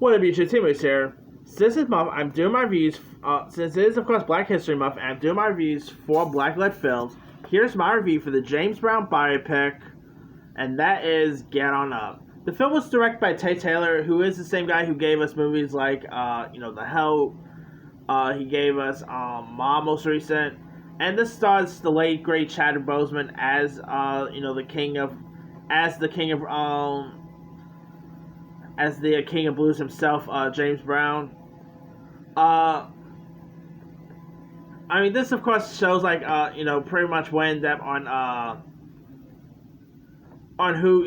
What up, YouTube? T-Moose here. Since this month, I'm doing my reviews, since it is, of course, Black History Month, and I'm doing my reviews for Blacklead Films. Here's my review for the James Brown biopic, and that is Get On Up. The film was directed by Tate Taylor, who is the same guy who gave us movies like, The Help. He gave us Mom, most recent. And this stars the late, great Chadwick Boseman as, the king of King of Blues himself, James Brown. This of course shows pretty well in depth on who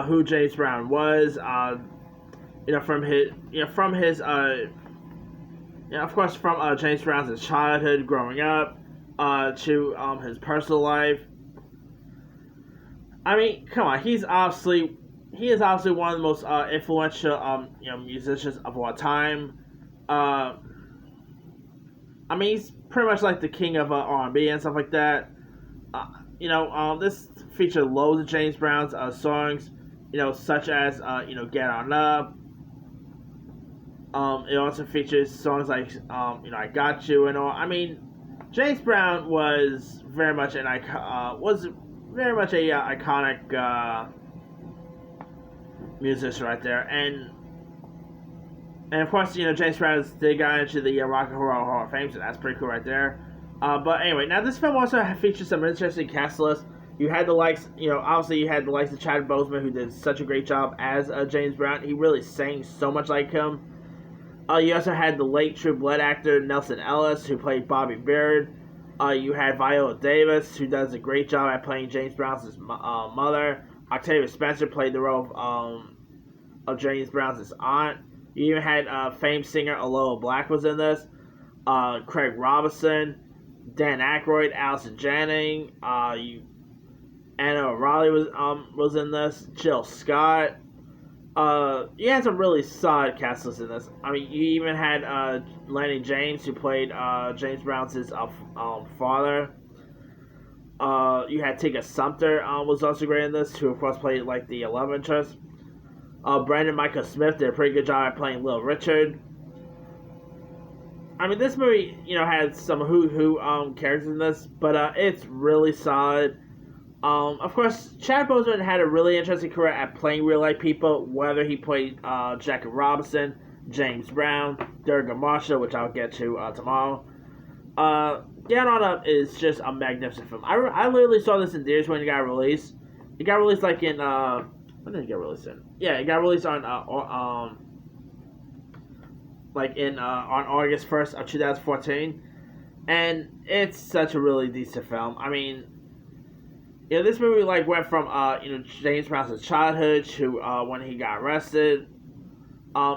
who James Brown was. From James Brown's childhood, growing up, to his personal life. Come on, he is obviously one of the most influential musicians of all time. He's pretty much like the king of R&B and stuff like that. This featured loads of James Brown's songs, such as Get On Up. It also features songs like I Got You and all. James Brown was very much a iconic musician right there, and of course James Brown did got into the Rock and Roll Hall of Fame, so that's pretty cool right there. But anyway, now this film also features some interesting cast lists. You had the likes, obviously you had the likes of Chadwick Boseman, who did such a great job as James Brown. He really sang so much like him. You also had the late True Blood actor Nelson Ellis, who played Bobby Beard. You had Viola Davis, who does a great job at playing James Brown's mother. Octavia Spencer played the role of James Brown's aunt. You even had famed singer Aloha Black was in this. Craig Robinson, Dan Aykroyd, Allison Janney, Anna O'Reilly was in this. Jill Scott. You had some really solid cast lists in this. You even had Lenny James, who played James Brown's father. You had Tika Sumpter was also great in this, who of course played the love interest. Brandon Michael Smith did a pretty good job at playing Little Richard. This movie, had some who characters in this, but it's really solid. Of course, Chadwick Boseman had a really interesting career at playing real-life people, whether he played Jackie Robinson, James Brown, Thurgood Marshall, which I'll get to tomorrow. Get On Up is just a magnificent film. I literally saw this in theaters when it got released. It got released when did it get released in? Yeah, it got released on August 1st of 2014, and it's such a really decent film. This movie went from James Brown's childhood to when he got arrested.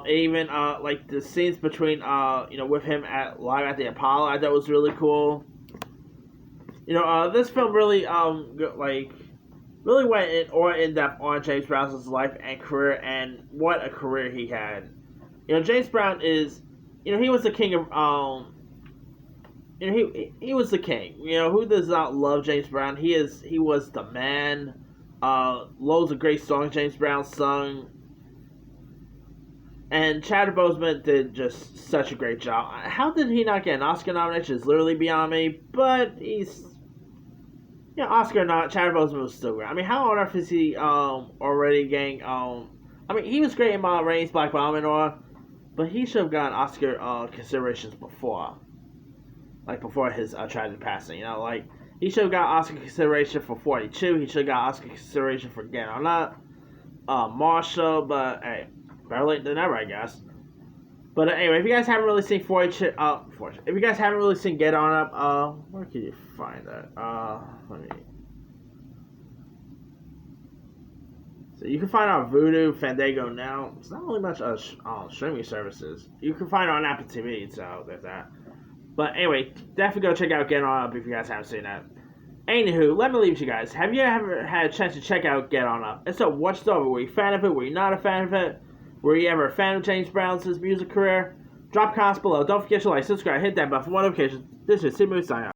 Even the scenes between with him live at the Apollo, I thought was really cool. This film really really went in depth on James Brown's life and career, and what a career he had. James Brown is he was the king of he was the king. Who does not love James Brown? He was the man. Loads of great songs James Brown sung. And Chadwick Boseman did just such a great job. How did he not get an Oscar nomination is literally beyond me, but he's Oscar not Chadwick Boseman was still great. How on earth is he already getting he was great in Ma Rainey's Black Bottom and all, but he should have gotten Oscar considerations before. Before his tragic passing, he should have got Oscar consideration for 42. He should have got Oscar consideration for Get On Up, Marshall. But hey, better late than never, I guess. But anyway, if you guys haven't really seen 42, if you guys haven't really seen Get On Up, where can you find that? Let me. So you can find it on Vudu, Fandango now. It's not really much streaming services. You can find it on Apple TV, so there's that. But anyway, definitely go check out Get On Up if you guys haven't seen that. Anywho, let me leave you guys. Have you ever had a chance to check out Get On Up? And so, what's the over? Were you a fan of it? Were you not a fan of it? Were you ever a fan of James Brown's music career? Drop comments below. Don't forget to like, subscribe, hit that bell for more notifications. This is T-Moose signing out.